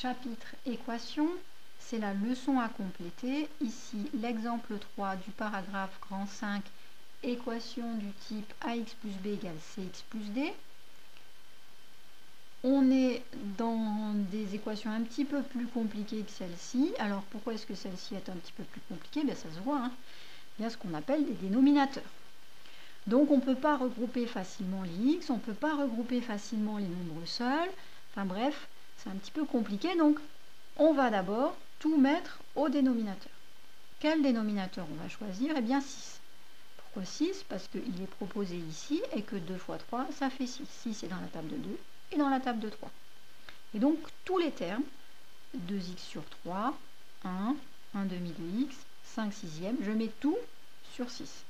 Chapitre équation, c'est la leçon à compléter. Ici, l'exemple 3 du paragraphe grand 5, équation du type ax plus b égale cx plus d. On est dans des équations un petit peu plus compliquées que celle-ci. Alors, pourquoi est-ce que celle-ci est un petit peu plus compliquée? Bien, ça se voit, hein. Il y a ce qu'on appelle des dénominateurs. Donc, on ne peut pas regrouper facilement les x, on ne peut pas regrouper facilement les nombres seuls. Enfin bref, c'est un petit peu compliqué. Donc, on va d'abord tout mettre au dénominateur. Quel dénominateur on va choisir? Eh bien, 6. Pourquoi 6? Parce qu'il est proposé ici et que 2 fois 3, ça fait 6. 6 est dans la table de 2 et dans la table de 3. Et donc, tous les termes, 2x sur 3, 1, 1 demi de x, 5 sixièmes, je mets tout sur 6.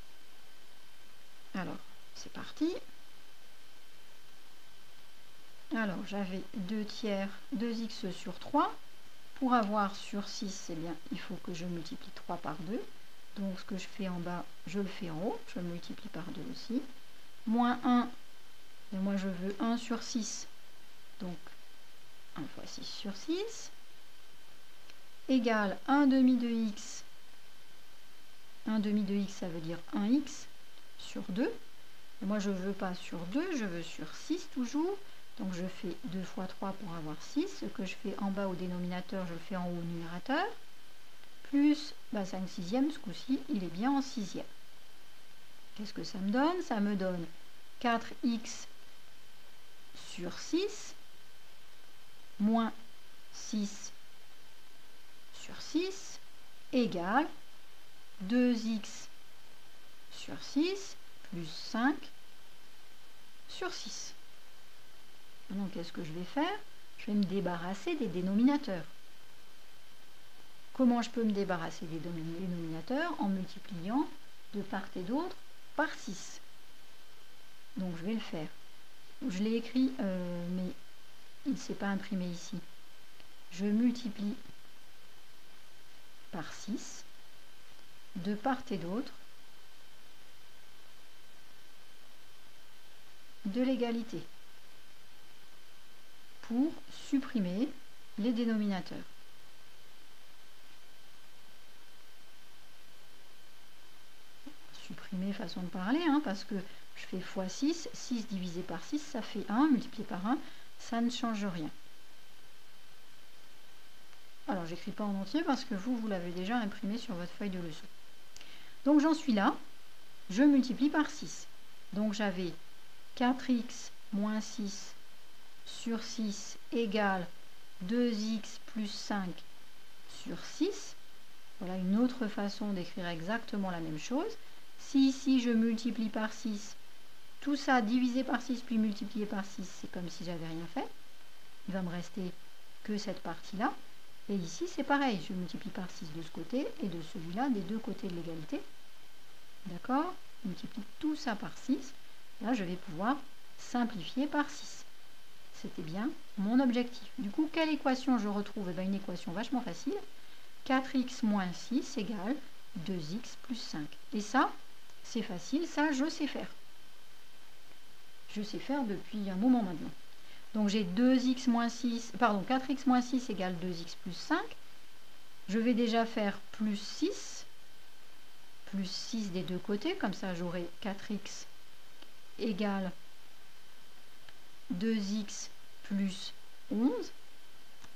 Alors, c'est parti. Alors, j'avais 2 tiers, 2x sur 3. Pour avoir sur 6, eh bien, il faut que je multiplie 3 par 2. Donc, ce que je fais en bas, je le fais en haut. Je le multiplie par 2 aussi. Moins 1, et moi, je veux 1 sur 6. Donc, 1 fois 6 sur 6. Égale 1 demi de x. 1 demi de x, ça veut dire 1x sur 2. Et moi, je ne veux pas sur 2, je veux sur 6 toujours. Donc, je fais 2 fois 3 pour avoir 6. Ce que je fais en bas au dénominateur, je le fais en haut au numérateur. Plus 5 sixièmes, ce coup-ci, il est bien en sixième. Qu'est-ce que ça me donne? Ça me donne 4x sur 6 moins 6 sur 6 égale 2x sur 6 plus 5 sur 6. Donc, qu'est-ce que je vais faire? Je vais me débarrasser des dénominateurs. Comment je peux me débarrasser des dénominateurs? En multipliant de part et d'autre par 6. Donc, je vais le faire. Je l'ai écrit, mais il ne s'est pas imprimé ici. Je multiplie par 6 de part et d'autre de l'égalité pour supprimer les dénominateurs. Supprimer façon de parler, hein, parce que je fais fois 6, 6 divisé par 6, ça fait 1, multiplié par 1, ça ne change rien. Alors, j'écris pas en entier parce que vous l'avez déjà imprimé sur votre feuille de leçon. Donc, j'en suis là, je multiplie par 6. Donc, j'avais 4x moins 6 sur 6 égale 2x plus 5 sur 6. Voilà une autre façon d'écrire exactement la même chose. Si ici je multiplie par 6, tout ça divisé par 6 puis multiplié par 6, c'est comme si j'avais rien fait. Il va me rester que cette partie-là. Et ici c'est pareil, je multiplie par 6 de ce côté et de celui-là, des deux côtés de l'égalité. D'accord? Je multiplie tout ça par 6. Là je vais pouvoir simplifier par 6. C'était bien mon objectif. Du coup, quelle équation je retrouve? Eh bien, une équation vachement facile. 4x moins 6 égale 2x plus 5. Et ça, c'est facile, ça, je sais faire. Je sais faire depuis un moment maintenant. Donc, j'ai 4x moins 6 égale 2x plus 5. Je vais déjà faire plus 6 des deux côtés. Comme ça, j'aurai 4x égale 2x plus 11.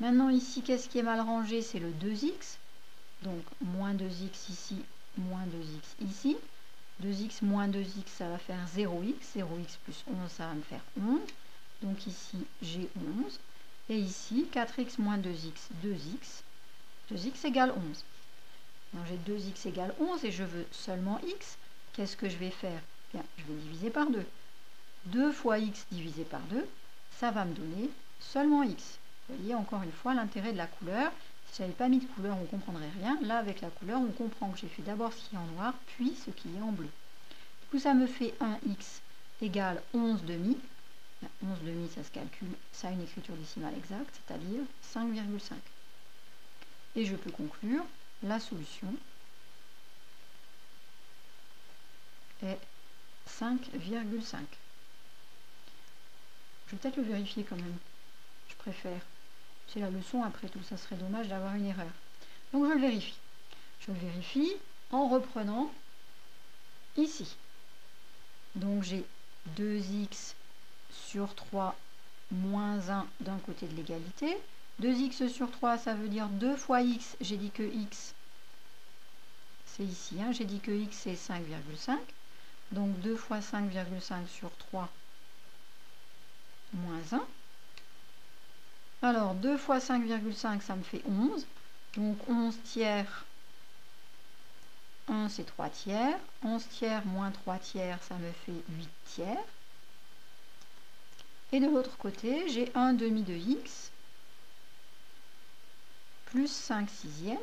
Maintenant, ici, qu'est-ce qui est mal rangé? C'est le 2x. Donc, moins 2x ici, moins 2x ici. 2x moins 2x, ça va faire 0x. 0x plus 11, ça va me faire 11. Donc, ici, j'ai 11. Et ici, 4x moins 2x, 2x. 2x égale 11. Donc, j'ai 2x égale 11 et je veux seulement x. Qu'est-ce que je vais faire? Bien, je vais diviser par 2. 2 fois x divisé par 2, ça va me donner seulement x. Vous voyez encore une fois l'intérêt de la couleur. Si je n'avais pas mis de couleur, on ne comprendrait rien. Là, avec la couleur, on comprend que j'ai fait d'abord ce qui est en noir, puis ce qui est en bleu. Du coup, ça me fait 1x égale 11 demi. 11 demi, ça se calcule, ça a une écriture décimale exacte, c'est-à-dire 5,5. Et je peux conclure, la solution est 5,5. Je vais peut-être le vérifier quand même. Je préfère. C'est la leçon après tout, ça serait dommage d'avoir une erreur. Donc je le vérifie. Je le vérifie en reprenant ici. Donc j'ai 2x sur 3 moins 1 d'un côté de l'égalité. 2x sur 3, ça veut dire 2 fois x. J'ai dit que x, c'est ici. Hein, j'ai dit que x, c'est 5,5. Donc 2 fois 5,5 sur 3 moins 1. Alors 2 fois 5,5, ça me fait 11. Donc 11 tiers, 1 c'est 3 tiers. 11 tiers moins 3 tiers, ça me fait 8 tiers. Et de l'autre côté, j'ai 1 demi de x plus 5 sixièmes.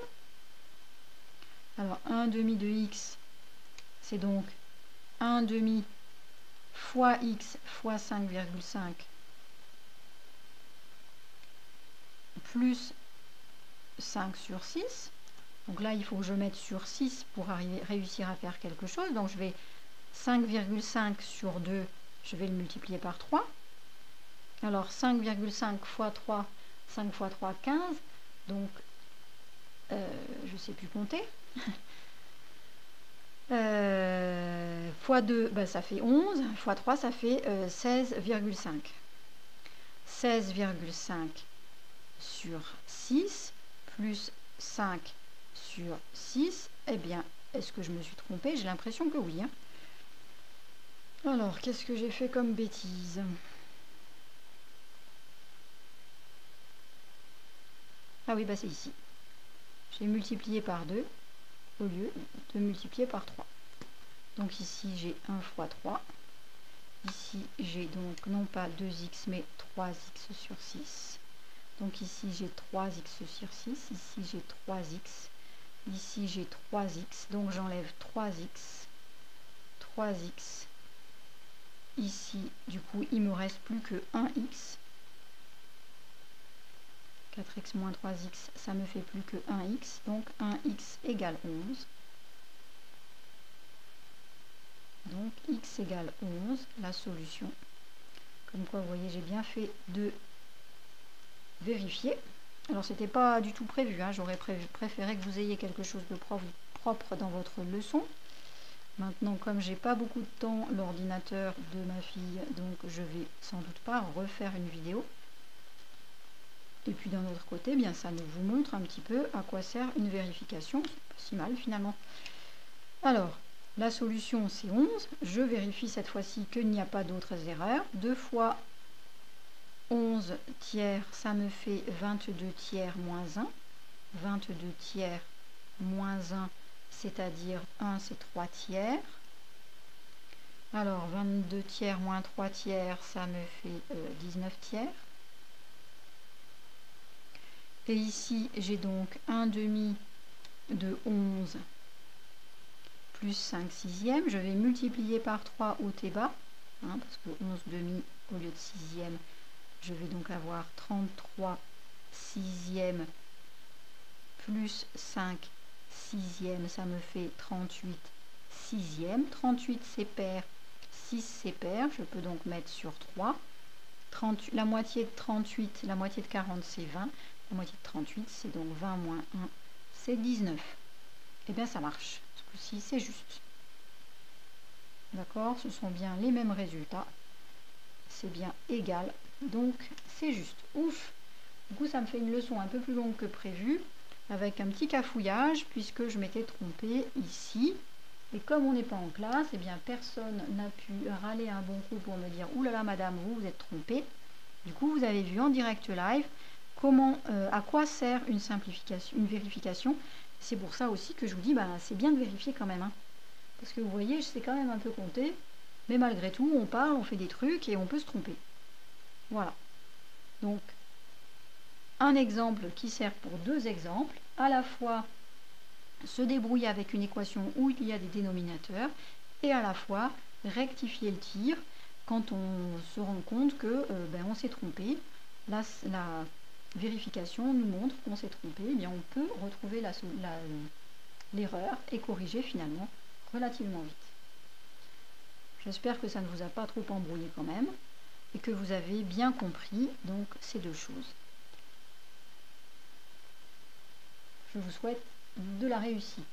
Alors 1 demi de x, c'est donc 1 demi fois x fois 5,5 plus 5 sur 6. Donc là, il faut que je mette sur 6 pour réussir à faire quelque chose. Donc je vais 5,5 sur 2, je vais le multiplier par 3. Alors 5,5 fois 3, 5 fois 3, 15. Donc, je ne sais plus compter. Fois 2, ben, ça fait 11. Fois 3, ça fait 16,5. 16,5 sur 6 plus 5 sur 6. Eh bien, est-ce que je me suis trompée? J'ai l'impression que oui. Hein. Alors, qu'est-ce que j'ai fait comme bêtise? Ah oui, bah c'est ici. J'ai multiplié par 2 au lieu de multiplier par 3. Donc ici, j'ai 1 fois 3. Ici, j'ai donc non pas 2x, mais 3x sur 6. Donc ici, j'ai 3x sur 6. Ici, j'ai 3x. Ici, j'ai 3x. Donc j'enlève 3x. 3x. Ici, du coup, il me reste plus que 1x. 4x moins 3x, ça me fait plus que 1x. Donc 1x égale 11. Donc x égale 11, la solution. Comme quoi, vous voyez, j'ai bien fait de vérifier. Alors, c'était pas du tout prévu. Hein. J'aurais préféré que vous ayez quelque chose de propre dans votre leçon. Maintenant, comme j'ai pas beaucoup de temps, l'ordinateur de ma fille, donc je vais sans doute pas refaire une vidéo. Et puis d'un autre côté, eh bien ça nous vous montre un petit peu à quoi sert une vérification. C'est pas si mal finalement. Alors, la solution c'est 11. Je vérifie cette fois-ci qu'il n'y a pas d'autres erreurs. 2 fois 11 tiers, ça me fait 22 tiers moins 1. 22 tiers moins 1, c'est-à-dire 1 c'est 3 tiers. Alors 22 tiers moins 3 tiers, ça me fait 19 tiers. Et ici, j'ai donc 1 demi de 11 plus 5 sixièmes. Je vais multiplier par 3 haut et bas, hein, parce que 11 demi au lieu de sixième, je vais donc avoir 33 sixièmes plus 5 sixièmes, ça me fait 38 sixièmes. 38 c'est pair, 6 c'est pair, je peux donc mettre sur 3. La moitié de 38, la moitié de 40 c'est 20. La moitié de 38, c'est donc 20 moins 1, c'est 19. Eh bien, ça marche. Ce coup-ci, c'est juste. D'accord? Ce sont bien les mêmes résultats. C'est bien égal. Donc, c'est juste. Ouf! Du coup, ça me fait une leçon un peu plus longue que prévu, avec un petit cafouillage, puisque je m'étais trompée ici. Et comme on n'est pas en classe, eh bien, personne n'a pu râler un bon coup pour me dire « Ouh là là, madame, vous êtes trompée ». Du coup, vous avez vu en direct live comment, à quoi sert une simplification, une vérification. C'est pour ça aussi que je vous dis, bah, c'est bien de vérifier quand même. Hein. Parce que vous voyez, je sais quand même un peu compter, mais malgré tout, on parle, on fait des trucs et on peut se tromper. Voilà. Donc, un exemple qui sert pour deux exemples, à la fois se débrouiller avec une équation où il y a des dénominateurs, et à la fois rectifier le tir quand on se rend compte que ben, on s'est trompé. La vérification nous montre qu'on s'est trompé, eh bien on peut retrouver l'erreur et corriger finalement relativement vite. J'espère que ça ne vous a pas trop embrouillé quand même et que vous avez bien compris donc ces deux choses. je vous souhaite de la réussite.